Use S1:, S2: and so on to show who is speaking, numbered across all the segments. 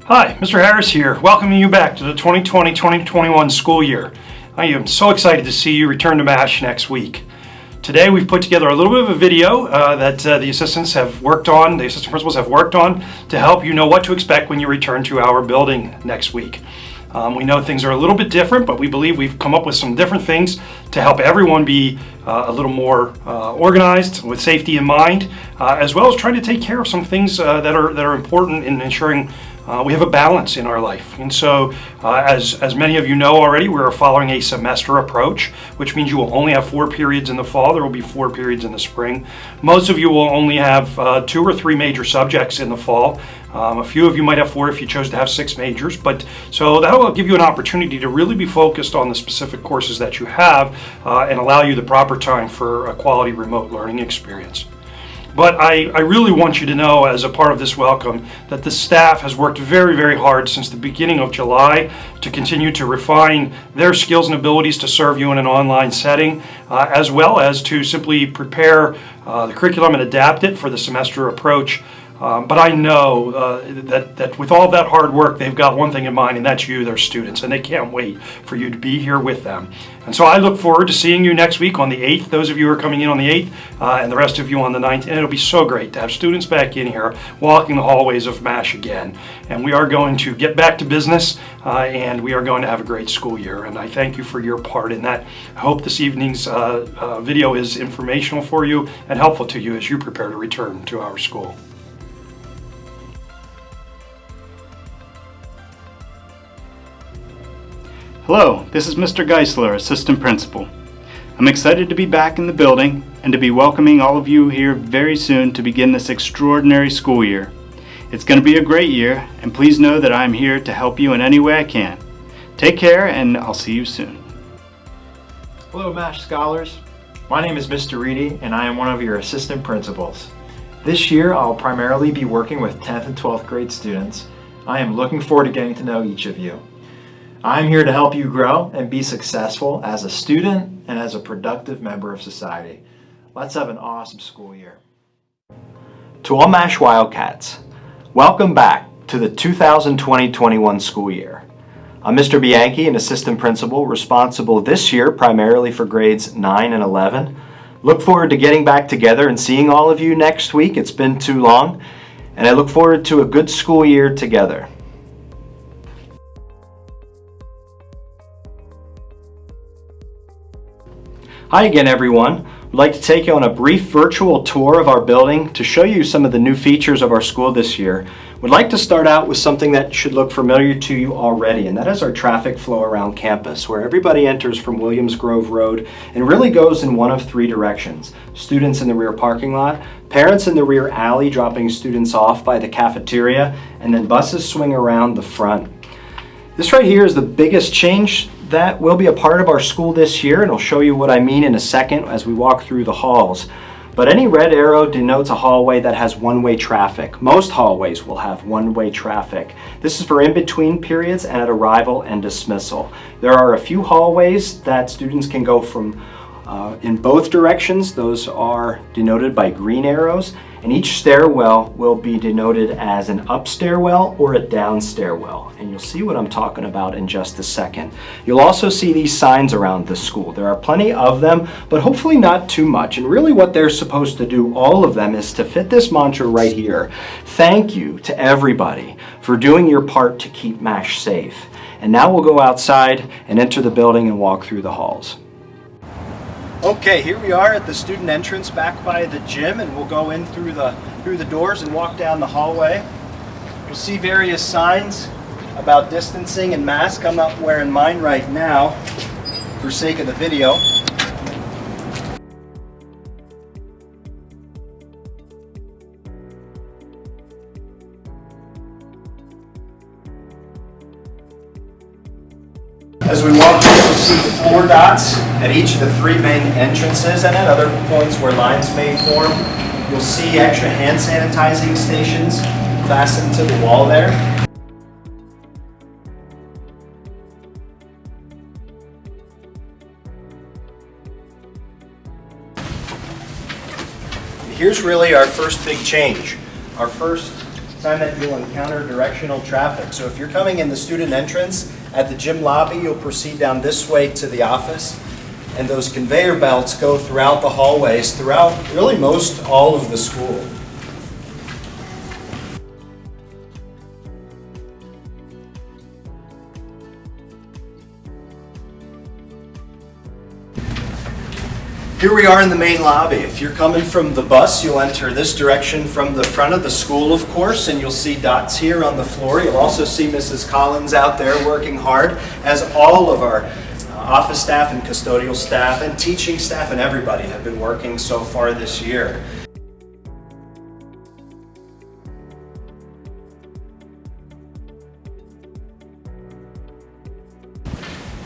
S1: Hi, Mr. Harris here, welcoming you back to the 2020-2021 school year. I am so excited to see you return to MASH next week. Today we've put together a little bit of a video that the assistant principals have worked on to help you know what to expect when you return to our building next week. We know things are a little bit different, but we believe we've come up with some different things to help everyone be a little more organized with safety in mind, as well as trying to take care of some things that are important in ensuring we have a balance in our life. And so, as many of you know already, we're following a semester approach, which means you will only have 4 periods in the fall. There will be 4 periods in the spring. Most of you will only have 2 or 3 major subjects in the fall. A few of you might have 4 if you chose to have 6 majors, but so that will give you an opportunity to really be focused on the specific courses that you have and allow you the proper time for a quality remote learning experience. But I really want you to know, as a part of this welcome, that the staff has worked very, very hard since the beginning of July to continue to refine their skills and abilities to serve you in an online setting, as well as to simply prepare the curriculum and adapt it for the semester approach. But I know that with all that hard work, they've got one thing in mind, and that's you, their students, and they can't wait for you to be here with them. And so I look forward to seeing you next week on the 8th, those of you who are coming in on the 8th, and the rest of you on the 9th. And it'll be so great to have students back in here walking the hallways of MASH again. And we are going to get back to business, and we are going to have a great school year. And I thank you for your part in that. I hope this evening's video is informational for you and helpful to you as you prepare to return to our school.
S2: Hello, this is Mr. Geisler, Assistant Principal. I'm excited to be back in the building and to be welcoming all of you here very soon to begin this extraordinary school year. It's going to be a great year, and please know that I'm here to help you in any way I can. Take care, and I'll see you soon.
S3: Hello, MASH scholars. My name is Mr. Reedy, and I am one of your assistant principals. This year, I'll primarily be working with 10th and 12th grade students. I am looking forward to getting to know each of you. I'm here to help you grow and be successful as a student and as a productive member of society. Let's have an awesome school year. To all MASH Wildcats, welcome back to the 2020-21 school year. I'm Mr. Bianchi, an assistant principal responsible this year primarily for grades 9 and 11. Look forward to getting back together and seeing all of you next week. It's been too long, and I look forward to a good school year together. Hi again, everyone. I'd like to take you on a brief virtual tour of our building to show you some of the new features of our school this year. We'd like to start out with something that should look familiar to you already, and that is our traffic flow around campus, where everybody enters from Williams Grove Road and really goes in one of 3 directions. Students in the rear parking lot, parents in the rear alley dropping students off by the cafeteria, and then buses swing around the front. This right here is the biggest change that will be a part of our school this year, and I'll show you what I mean in a second as we walk through the halls. But any red arrow denotes a hallway that has one-way traffic. Most hallways will have one-way traffic. This is for in-between periods and at arrival and dismissal. There are a few hallways that students can go from in both directions. Those are denoted by green arrows, and each stairwell will be denoted as an up stairwell or a down stairwell. And you'll see what I'm talking about in just a second. You'll also see these signs around the school. There are plenty of them, but hopefully not too much. And really what they're supposed to do, all of them, is to fit this mantra right here. Thank you to everybody for doing your part to keep MASH safe. And now we'll go outside and enter the building and walk through the halls. Okay, here we are at the student entrance back by the gym, and we'll go in through the doors and walk down the hallway. You'll see various signs about distancing and mask. I'm not wearing mine right now for sake of the video. As we walk in, you'll see 4 dots at each of the 3 main entrances, and at other points where lines may form, you'll see extra hand sanitizing stations fastened to the wall there. Here's really our first big change. Our first
S4: time that you'll encounter directional traffic. So if you're coming in the student entrance at the gym lobby, you'll proceed down this way to the office. And those conveyor belts go throughout the hallways, throughout really most all of the school. Here we are in the main lobby. If you're coming from the bus, you'll enter this direction from the front of the school, of course, and you'll see dots here on the floor. You'll also see Mrs. Collins out there working hard, as all of our office staff and custodial staff and teaching staff and everybody have been working so far this year.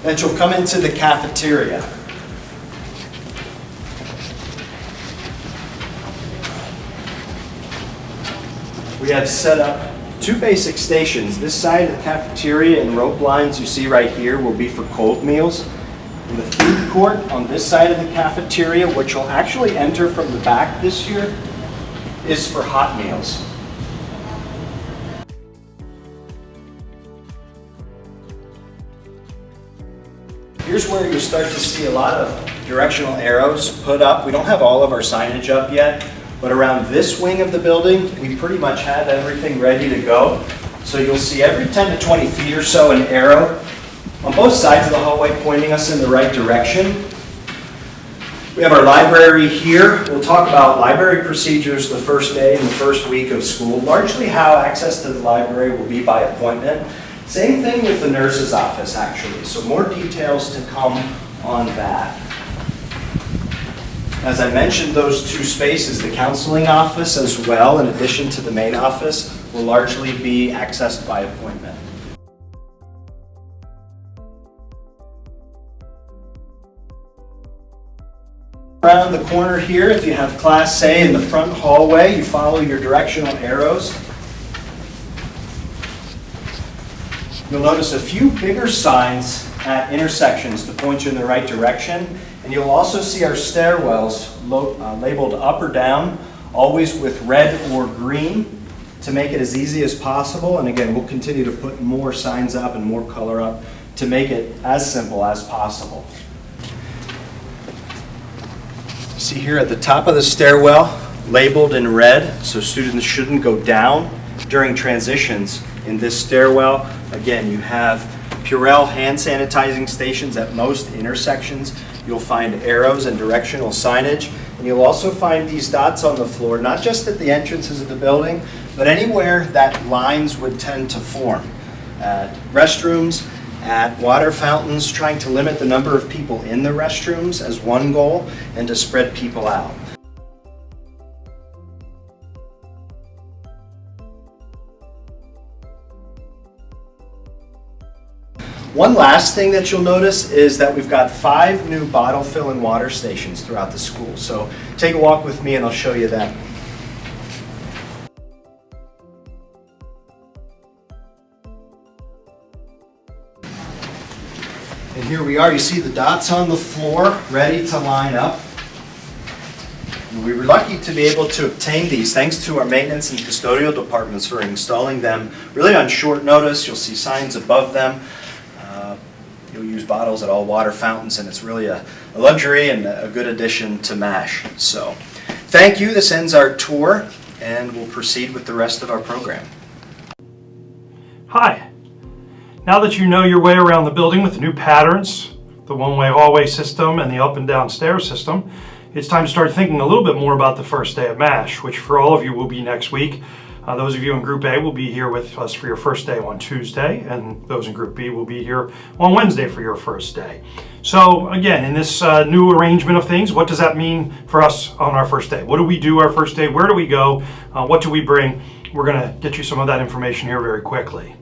S4: Then you'll come into the cafeteria. We have set up two basic stations. This side of the cafeteria and rope lines you see right here will be for cold meals. And the food court on this side of the cafeteria, which will actually enter from the back this year, is for hot meals. Here's where you'll start to see a lot of directional arrows put up. We don't have all of our signage up yet, but around this wing of the building, we pretty much have everything ready to go. So you'll see every 10 to 20 feet or so an arrow on both sides of the hallway pointing us in the right direction. We have our library here. We'll talk about library procedures the first day and the first week of school. Largely how access to the library will be by appointment. Same thing with the nurse's office, actually. So more details to come on that. As I mentioned, those two spaces, the counseling office as well, in addition to the main office, will largely be accessed by appointment. Around the corner here, if you have Class A in the front hallway, you follow your directional arrows. You'll notice a few bigger signs at intersections to point you in the right direction. And you'll also see our stairwells labeled up or down, always with red or green to make it as easy as possible. And again, we'll continue to put more signs up and more color up to make it as simple as possible. See here at the top of the stairwell, labeled in red, so students shouldn't go down during transitions in this stairwell. Again, you have Purell hand sanitizing stations at most intersections. You'll find arrows and directional signage, and you'll also find these dots on the floor, not just at the entrances of the building, but anywhere that lines would tend to form. At restrooms, at water fountains, trying to limit the number of people in the restrooms as one goal, and to spread people out. One last thing that you'll notice is that we've got 5 new bottle fill and water stations throughout the school. So take a walk with me and I'll show you that. And here we are. You see the dots on the floor ready to line up. And we were lucky to be able to obtain these thanks to our maintenance and custodial departments for installing them really on short notice. You'll see signs above them. You'll use bottles at all water fountains, and it's really a luxury and a good addition to MASH. So thank you. This ends our tour, and we'll proceed with the rest of our program.
S1: Hi. Now that you know your way around the building with the new patterns, the one-way hallway system and the up and down stairs system, it's time to start thinking a little bit more about the first day of MASH, which for all of you will be next week. Those of you in Group A will be here with us for your first day on Tuesday, and those in Group B will be here on Wednesday for your first day. So again, in this new arrangement of things, what does that mean for us on our first day? What do we do our first day? Where do we go? What do we bring? We're going to get you some of that information here very quickly.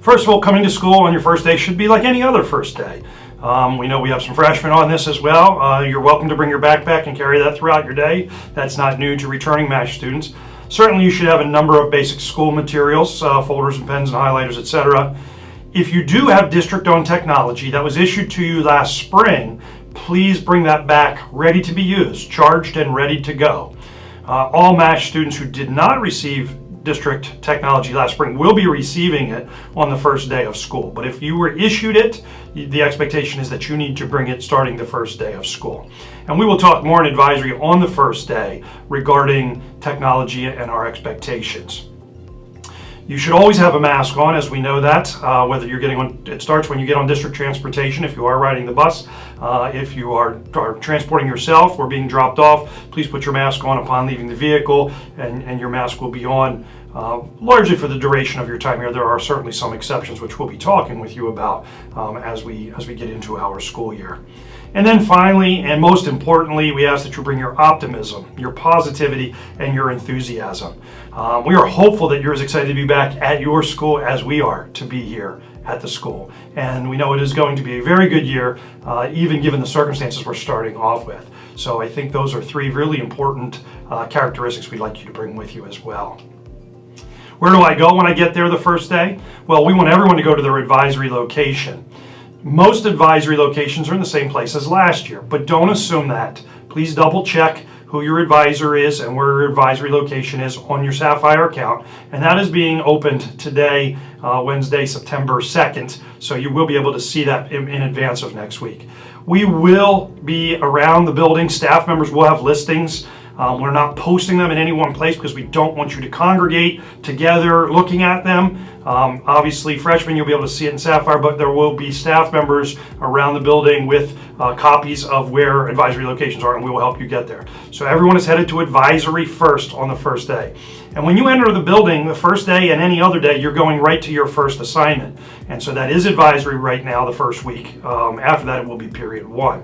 S1: First of all, coming to school on your first day should be like any other first day. We know we have some freshmen on this as well. You're welcome to bring your backpack and carry that throughout your day. That's not new to returning MASH students. Certainly you should have a number of basic school materials, folders and pens and highlighters, etc. If you do have district-owned technology that was issued to you last spring, please bring that back ready to be used, charged and ready to go. All MASH students who did not receive district technology last spring will be receiving it on the first day of school. But if you were issued it, the expectation is that you need to bring it starting the first day of school. And we will talk more in advisory on the first day regarding technology and our expectations. You should always have a mask on, as we know that, whether you're getting on, it starts when you get on district transportation, if you are riding the bus, if you are transporting yourself or being dropped off, please put your mask on upon leaving the vehicle, and your mask will be on largely for the duration of your time here. There are certainly some exceptions, which we'll be talking with you about as we get into our school year. And then finally, and most importantly, we ask that you bring your optimism, your positivity, and your enthusiasm. We are hopeful that you're as excited to be back at your school as we are to be here at the school. And we know it is going to be a very good year, even given the circumstances we're starting off with. So I think those are three really important characteristics we'd like you to bring with you as well. Where do I go when I get there the first day? Well, we want everyone to go to their advisory location. Most advisory locations are in the same place as last year, but don't assume that. Please double check who your advisor is and where your advisory location is on your Sapphire account. And that is being opened today, Wednesday, September 2nd. So you will be able to see that in advance of next week. We will be around the building. Staff members will have listings. We're not posting them in any one place because we don't want you to congregate together looking at them. Obviously, freshmen, you'll be able to see it in Sapphire, but there will be staff members around the building with copies of where advisory locations are, and we will help you get there. So everyone is headed to advisory first on the first day. And when you enter the building the first day and any other day, you're going right to your first assignment. And so that is advisory right now the first week. After that, it will be period one.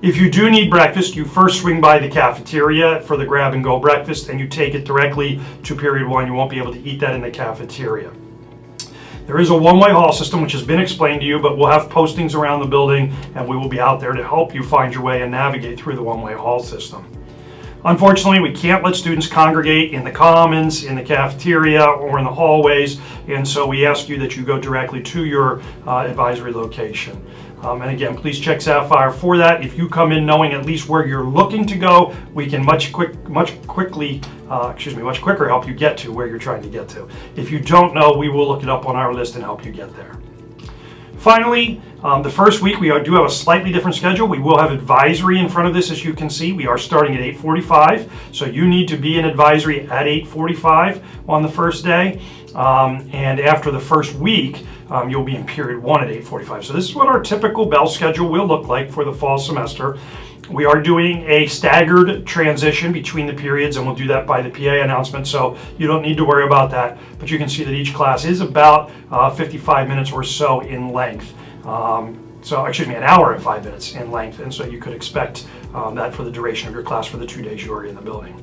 S1: If you do need breakfast, you first swing by the cafeteria for the grab-and-go breakfast, and you take it directly to period one. You won't be able to eat that in the cafeteria. There is a one-way hall system, which has been explained to you, but we'll have postings around the building, and we will be out there to help you find your way and navigate through the one-way hall system. Unfortunately, we can't let students congregate in the commons, in the cafeteria, or in the hallways, and so we ask you that you go directly to your advisory location. And again, please check Sapphire for that. If you come in knowing at least where you're looking to go, we can much quicker help you get to where you're trying to get to. If you don't know, we will look it up on our list and help you get there. Finally, the first week we do have a slightly different schedule. We will have advisory in front of this, as you can see. We are starting at 8:45, so you need to be in advisory at 8:45 on the first day. And after the first week, you'll be in period one at 8:45. So this is what our typical bell schedule will look like for the fall semester. We are doing a staggered transition between the periods, and we'll do that by the PA announcement, so you don't need to worry about that. But you can see that each class is about 55 minutes or so in length. An hour and 5 minutes in length, and so you could expect that for the duration of your class for the 2 days you are in the building.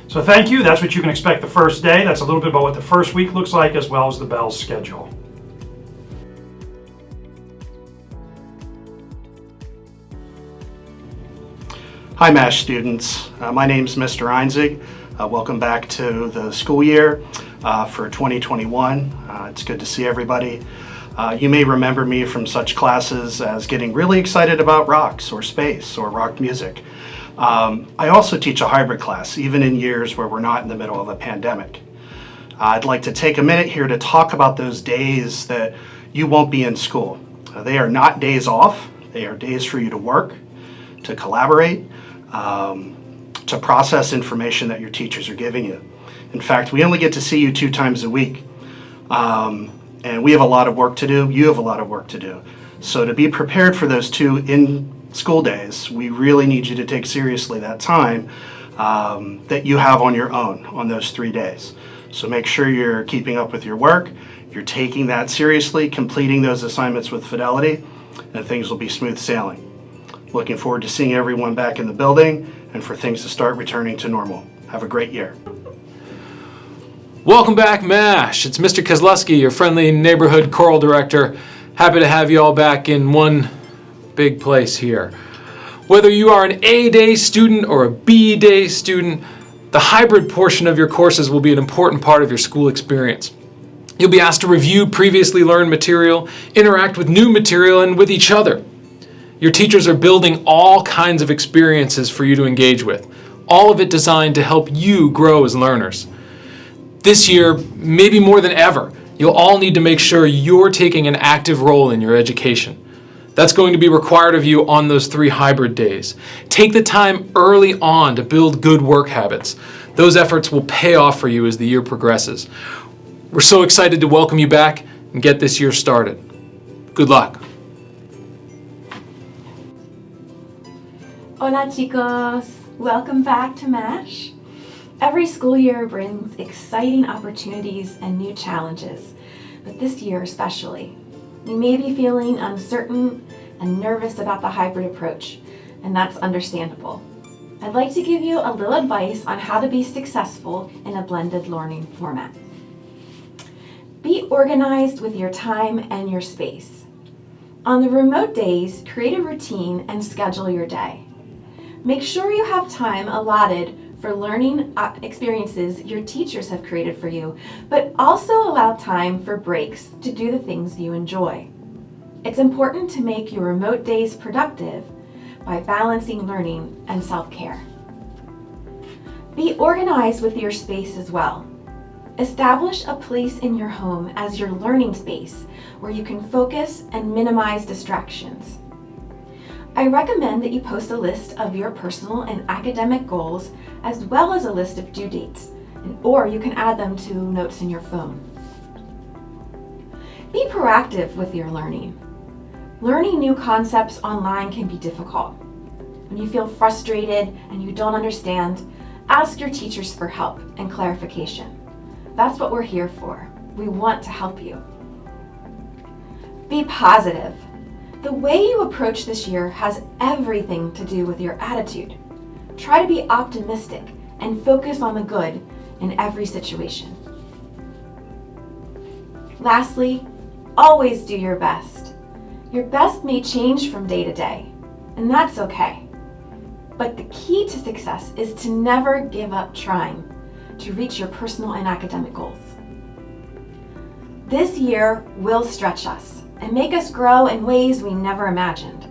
S1: So thank you. That's what you can expect the first day. That's a little bit about what the first week looks like, as well as the bell schedule.
S5: Hi MASH students, my name is Mr. Einzig. Welcome back to the school year for 2021. It's good to see everybody. You may remember me from such classes as getting really excited about rocks or space or rock music. I also teach a hybrid class, even in years where we're not in the middle of a pandemic. I'd like to take a minute here to talk about those days that you won't be in school. They are not days off, they are days for you to work, to collaborate, to process information that your teachers are giving you. In fact, we only get to see you 2 times a week. And we have a lot of work to do, you have a lot of work to do. So to be prepared for those 2 in-school days, we really need you to take seriously that time that you have on your own on those 3 days. So make sure you're keeping up with your work, you're taking that seriously, completing those assignments with fidelity, and things will be smooth sailing. Looking forward to seeing everyone back in the building and for things to start returning to normal. Have a great year.
S6: Welcome back, MASH. It's Mr. Kozlowski, your friendly neighborhood choral director. Happy to have you all back in one big place here. Whether you are an A-day student or a B-day student, the hybrid portion of your courses will be an important part of your school experience. You'll be asked to review previously learned material, interact with new material, and with each other. Your teachers are building all kinds of experiences for you to engage with, all of it designed to help you grow as learners. This year, maybe more than ever, you'll all need to make sure you're taking an active role in your education. That's going to be required of you on those 3 hybrid days. Take the time early on to build good work habits. Those efforts will pay off for you as the year progresses. We're so excited to welcome you back and get this year started. Good luck.
S7: Hola chicos, welcome back to MASH. Every school year brings exciting opportunities and new challenges, but this year especially. You may be feeling uncertain and nervous about the hybrid approach, and that's understandable. I'd like to give you a little advice on how to be successful in a blended learning format. Be organized with your time and your space. On the remote days, create a routine and schedule your day. Make sure you have time allotted for learning experiences your teachers have created for you, but also allow time for breaks to do the things you enjoy. It's important to make your remote days productive by balancing learning and self-care. Be organized with your space as well. Establish a place in your home as your learning space where you can focus and minimize distractions. I recommend that you post a list of your personal and academic goals as well as a list of due dates, or you can add them to notes in your phone. Be proactive with your learning. Learning new concepts online can be difficult. When you feel frustrated and you don't understand, ask your teachers for help and clarification. That's what we're here for. We want to help you. Be positive. The way you approach this year has everything to do with your attitude. Try to be optimistic and focus on the good in every situation. Lastly, always do your best. Your best may change from day to day, and that's okay. But the key to success is to never give up trying to reach your personal and academic goals. This year will stretch us and make us grow in ways we never imagined.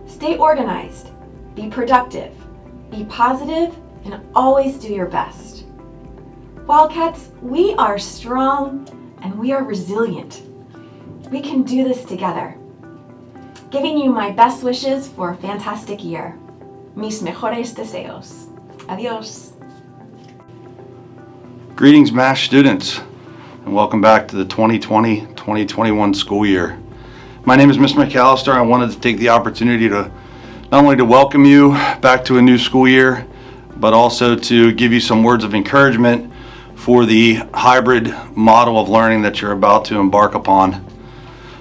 S7: Stay organized, be productive, be positive, and always do your best. Wildcats, we are strong and we are resilient. We can do this together. Giving you my best wishes for a fantastic year. Mis mejores deseos. Adios.
S8: Greetings, MASH students, and welcome back to the 2020-2021 school year. My name is Mr. McAllister. I wanted to take the opportunity to not only to welcome you back to a new school year, but also to give you some words of encouragement for the hybrid model of learning that you're about to embark upon.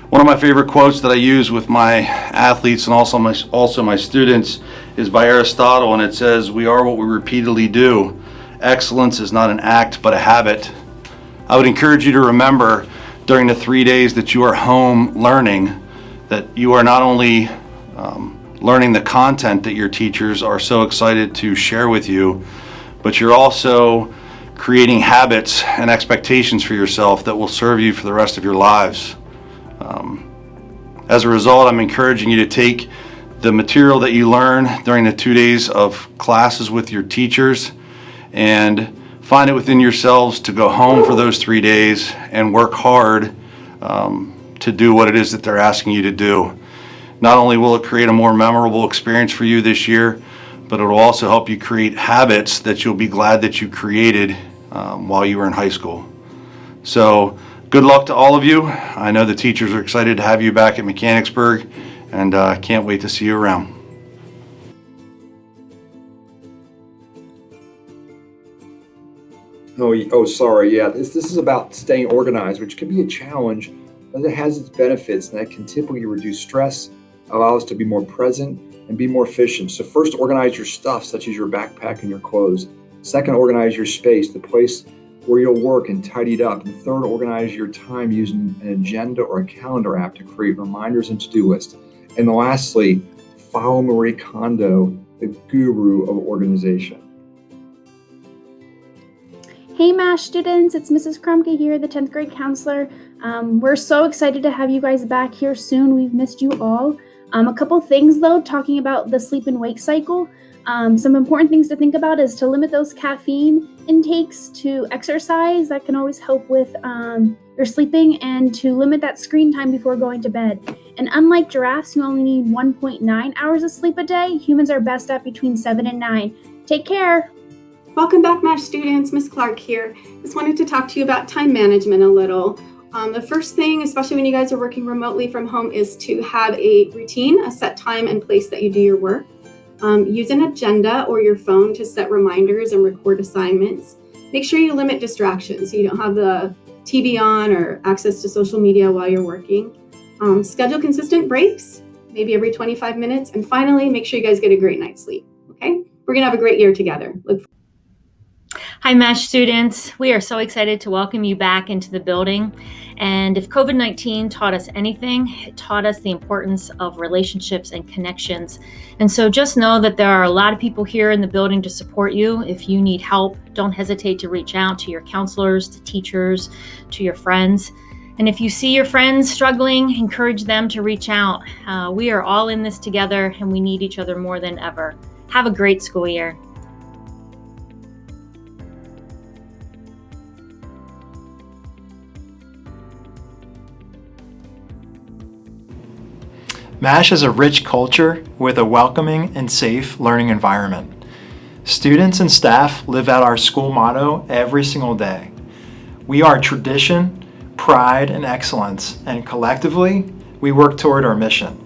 S8: One of my favorite quotes that I use with my athletes and also my students is by Aristotle, and it says, "We are what we repeatedly do. Excellence is not an act, but a habit." I would encourage you to remember during the 3 days that you are home learning that you are not only learning the content that your teachers are so excited to share with you, but you're also creating habits and expectations for yourself that will serve you for the rest of your lives. As a result, I'm encouraging you to take the material that you learn during the 2 days of classes with your teachers and find it within yourselves to go home for those 3 days and work hard to do what it is that they're asking you to do. Not only will it create a more memorable experience for you this year, but it will also help you create habits that you'll be glad that you created while you were in high school. So good luck to all of you. I know the teachers are excited to have you back at Mechanicsburg, and can't wait to see you around.
S9: Sorry. Yeah, this is about staying organized, which can be a challenge, but it has its benefits, and that can typically reduce stress, allow us to be more present, and be more efficient. So first, organize your stuff, such as your backpack and your clothes. Second, organize your space, the place where you'll work, and tidy it up. And third, organize your time using an agenda or a calendar app to create reminders and to-do lists. And lastly, follow Marie Kondo, the guru of organization.
S10: Hey MASH students, it's Mrs. Krumke here, the 10th grade counselor. We're so excited to have you guys back here soon. We've missed you all. A couple things though, talking about the sleep and wake cycle. Some important things to think about is to limit those caffeine intakes, to exercise. That can always help with your sleeping, and to limit that screen time before going to bed. And unlike giraffes, who only need 1.9 hours of sleep a day, humans are best at between 7 and 9. Take care.
S11: Welcome back, MASH students. Ms. Clark here. Just wanted to talk to you about time management a little. The first thing, especially when you guys are working remotely from home, is to have a routine, a set time and place that you do your work. Use an agenda or your phone to set reminders and record assignments. Make sure you limit distractions so you don't have the TV on or access to social media while you're working. Schedule consistent breaks, maybe every 25 minutes. And finally, make sure you guys get a great night's sleep, okay? We're gonna have a great year together.
S12: Hi, MASH students. We are so excited to welcome you back into the building. And if COVID-19 taught us anything, it taught us the importance of relationships and connections. And so just know that there are a lot of people here in the building to support you. If you need help, don't hesitate to reach out to your counselors, to teachers, to your friends. And if you see your friends struggling, encourage them to reach out. We are all in this together, and we need each other more than ever. Have a great school year.
S3: MASH is a rich culture with a welcoming and safe learning environment. Students and staff live out our school motto every single day. We are tradition, pride, and excellence, and collectively, we work toward our mission.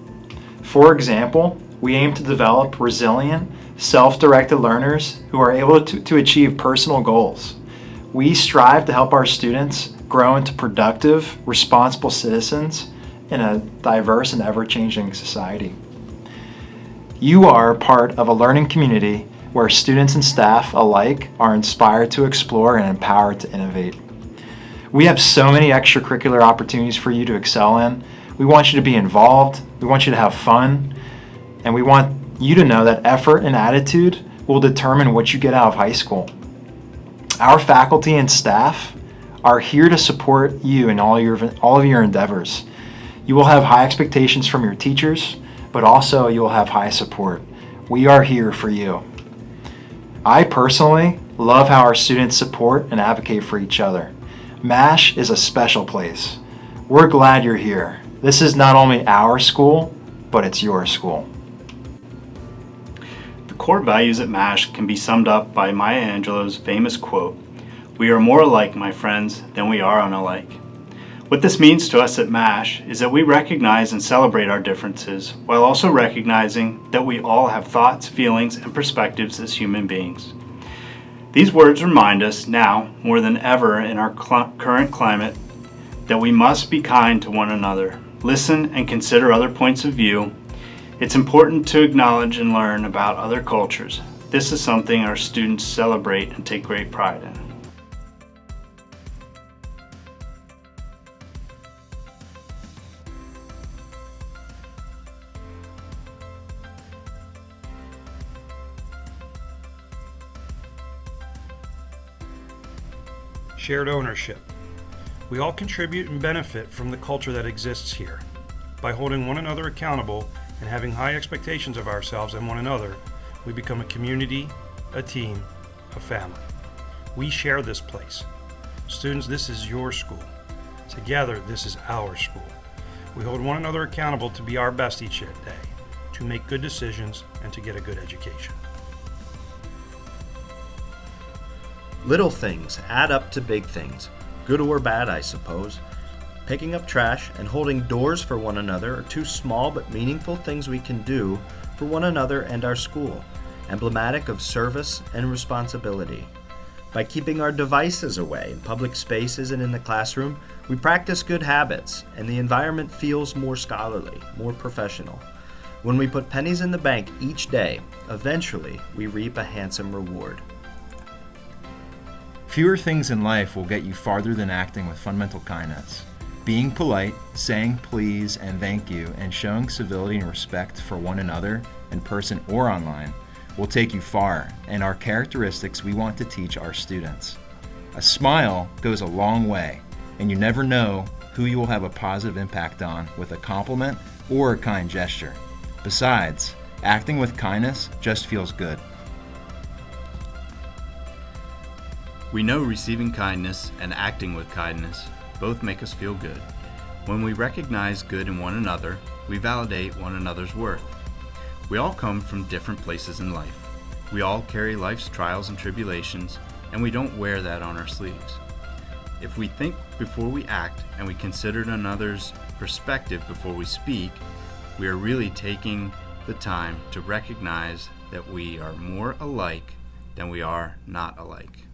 S3: For example, we aim to develop resilient, self-directed learners who are able to achieve personal goals. We strive to help our students grow into productive, responsible citizens in a diverse and ever-changing society. You are part of a learning community where students and staff alike are inspired to explore and empowered to innovate. We have so many extracurricular opportunities for you to excel in. We want you to be involved, we want you to have fun, and we want you to know that effort and attitude will determine what you get out of high school. Our faculty and staff are here to support you in all of your endeavors. You will have high expectations from your teachers, but also you will have high support. We are here for you. I personally love how our students support and advocate for each other. MASH is a special place. We're glad you're here. This is not only our school, but it's your school.
S2: The core values at MASH can be summed up by Maya Angelou's famous quote, "We are more alike, my friends, than we are unalike." What this means to us at MASH is that we recognize and celebrate our differences while also recognizing that we all have thoughts, feelings, and perspectives as human beings. These words remind us now, more than ever in our current climate, that we must be kind to one another, listen and consider other points of view. It's important to acknowledge and learn about other cultures. This is something our students celebrate and take great pride in.
S1: Shared ownership. We all contribute and benefit from the culture that exists here. By holding one another accountable and having high expectations of ourselves and one another, we become a community, a team, a family. We share this place. Students, this is your school. Together, this is our school. We hold one another accountable to be our best each day, to make good decisions, and to get a good education.
S4: Little things add up to big things, good or bad, I suppose. Picking up trash and holding doors for one another are two small but meaningful things we can do for one another and our school, emblematic of service and responsibility. By keeping our devices away in public spaces and in the classroom, we practice good habits, and the environment feels more scholarly, more professional. When we put pennies in the bank each day, eventually we reap a handsome reward.
S13: Fewer things in life will get you farther than acting with fundamental kindness. Being polite, saying please and thank you, and showing civility and respect for one another, in person or online, will take you far and are characteristics we want to teach our students. A smile goes a long way, and you never know who you will have a positive impact on with a compliment or a kind gesture. Besides, Acting with kindness just feels good.
S2: We know receiving kindness and acting with kindness both make us feel good. When we recognize good in one another, we validate one another's worth. We all come from different places in life. We all carry life's trials and tribulations, and we don't wear that on our sleeves. If we think before we act and we consider another's perspective before we speak, we are really taking the time to recognize that we are more alike than we are not alike.